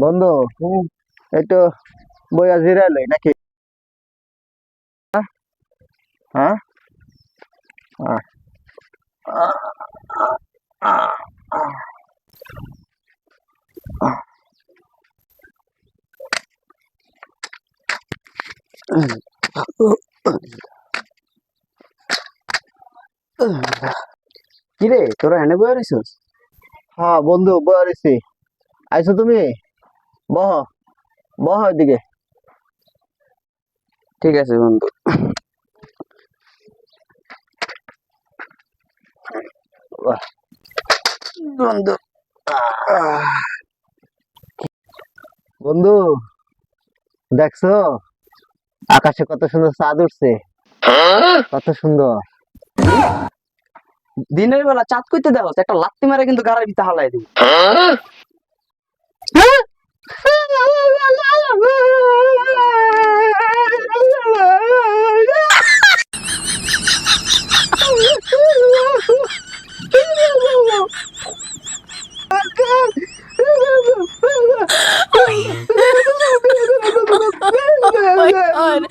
বন্ধু একটু বইয়া জিরাইলই নাকি? হ্যাঁ আহ, আহ, আহ, আহ, আহ, কিরে তোরা এনে বয়ে রইছস? হ্যাঁ বন্ধু বইয়া রইছি। আইছো তুমি? বহ বহ ওইদিকে। ঠিক আছে বন্ধু। বাহ, বন্ধু আহ, বন্ধু দেখছো আকাশে কত সুন্দর চাঁদ উঠছে, কত সুন্দর। দিনের বেলা চাঁদ কইতে দেওয়া একটা লাত্তি মারে কিন্তু গাড়ির ভিতরে হালাই দিব। Oh my God.